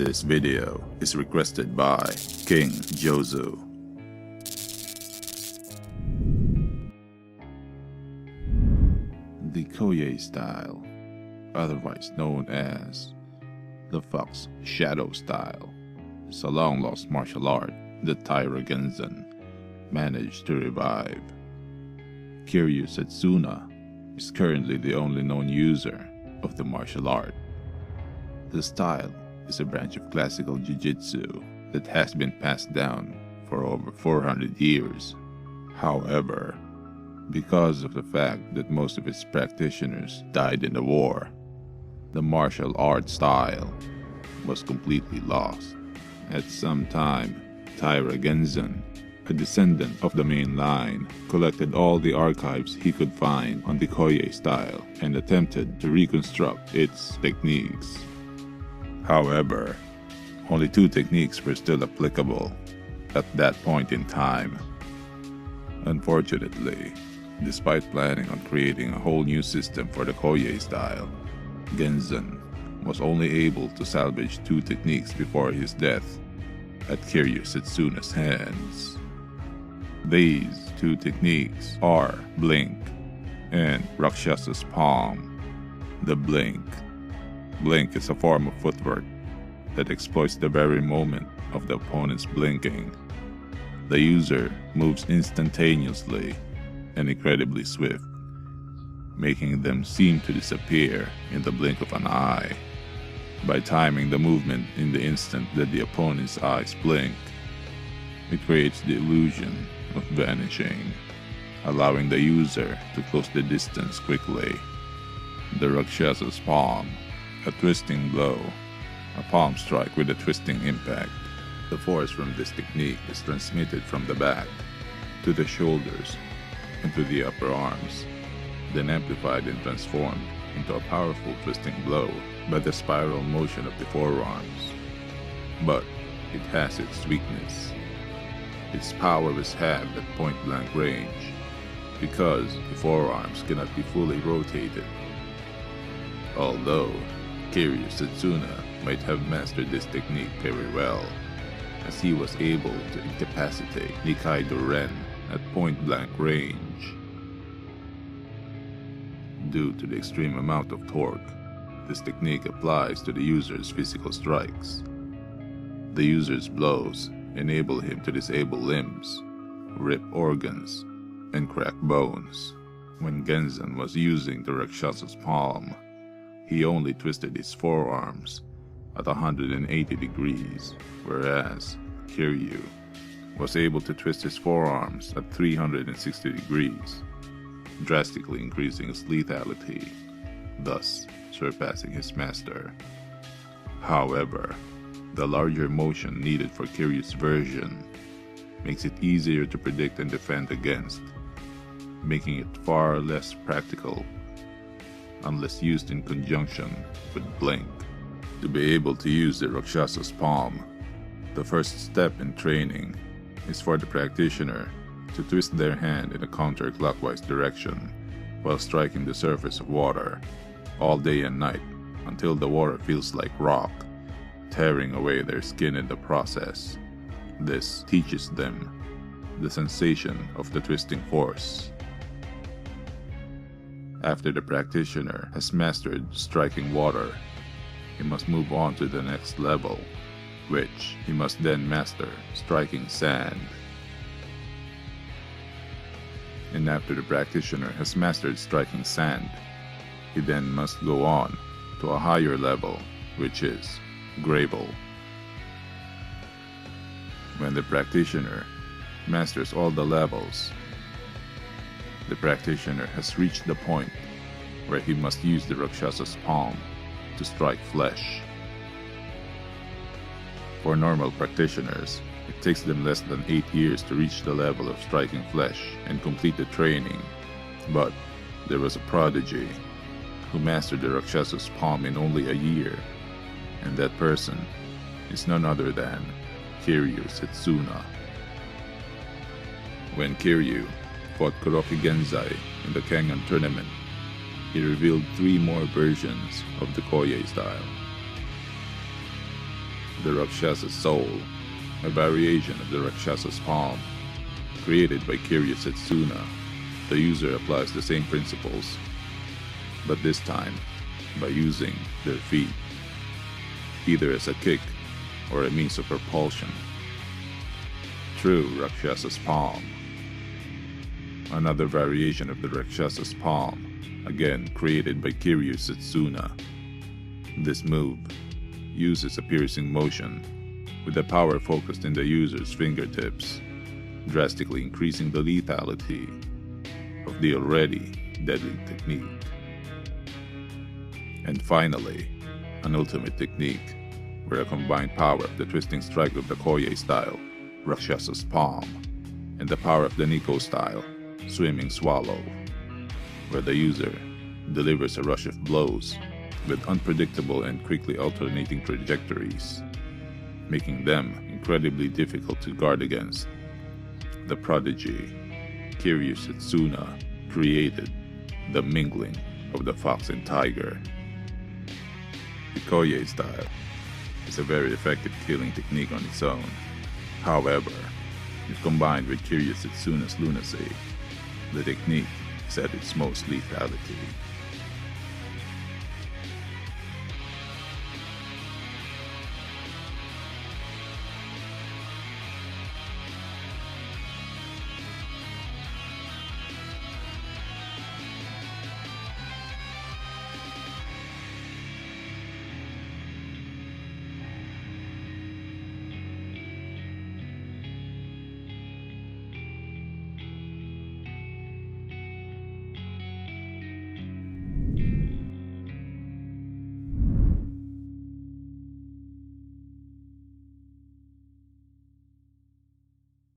This video is requested by King Uezu. The Koei style, otherwise known as the Fox Shadow style, is a long-lost martial art that Taira Genzan managed to revive. Kiryu Setsuna is currently the only known user of the martial art. The style is a branch of classical jiu-jitsu that has been passed down for over 400 years. However, because of the fact that most of its practitioners died in the war, the martial art style was completely lost. At some time, Taira Genzan, a descendant of the main line, collected all the archives he could find on the Koei style and attempted to reconstruct its techniques. However, only 2 techniques were still applicable at that point in time. Unfortunately, despite planning on creating a whole new system for the Koei style, Genzan was only able to salvage 2 techniques before his death at Kiryu Setsuna's hands. These 2 techniques are Blink and Rakshasa's Palm. The Blink is a form of footwork that exploits the very moment of the opponent's blinking. The user moves instantaneously and incredibly swift, making them seem to disappear in the blink of an eye. By timing the movement in the instant that the opponent's eyes blink, it creates the illusion of vanishing, allowing the user to close the distance quickly. The Rakshasa's Palm, a twisting blow, a palm strike with a twisting impact. The force from this technique is transmitted from the back to the shoulders and to the upper arms, then amplified and transformed into a powerful twisting blow by the spiral motion of the forearms. But it has its weakness. Its power is halved at point-blank range because the forearms cannot be fully rotated. Although Kiryu Setsuna might have mastered this technique very well, as he was able to incapacitate Nikaido Ren at point-blank range. Due to the extreme amount of torque, this technique applies to the user's physical strikes. The user's blows enable him to disable limbs, rip organs, and crack bones. When Genzan was using the Rakshasa's Palm, he only twisted his forearms at 180 degrees, whereas Kiryu was able to twist his forearms at 360 degrees, drastically increasing his lethality, thus surpassing his master. However, the larger motion needed for Kiryu's version makes it easier to predict and defend against, making it far less practical unless used in conjunction with Blink. To be able to use the Rakshasa's Palm, the first step in training is for the practitioner to twist their hand in a counterclockwise direction while striking the surface of water all day and night until the water feels like rock, tearing away their skin in the process. This teaches them the sensation of the twisting force. After the practitioner has mastered striking water, he must move on to the next level, which he must then master striking sand. And after the practitioner has mastered striking sand, he then must go on to a higher level, which is gravel. When the practitioner masters all the levels, the practitioner has reached the point where he must use the Rakshasa's Palm to strike flesh. For normal practitioners, it takes them less than 8 years to reach the level of striking flesh and complete the training. But there was a prodigy who mastered the Rakshasa's Palm in only a year, and that person is none other than Kiryu Setsuna. When Kiryu fought Kuroki Genzai in the Kengan tournament, he revealed 3 more versions of the Koei style. The Rakshasa's Soul, a variation of the Rakshasa's Palm. Created by Kiryu Setsuna, the user applies the same principles, but this time by using their feet, either as a kick or a means of propulsion. True Rakshasa's Palm. Another variation of the Rakshasa's Palm, again created by Kiryu Setsuna. This move uses a piercing motion with the power focused in the user's fingertips, drastically increasing the lethality of the already deadly technique. And finally, an ultimate technique where a combined power of the twisting strike of the Koei style, Rakshasa's Palm, and the power of the Nico style, Swimming Swallow, where the user delivers a rush of blows with unpredictable and quickly alternating trajectories, making them incredibly difficult to guard against. The prodigy, Kiryu Setsuna, created the mingling of the fox and tiger. The Koei style is a very effective killing technique on its own. However, if combined with Kiryu Setsuna's lunacy, the technique is at its most lethality.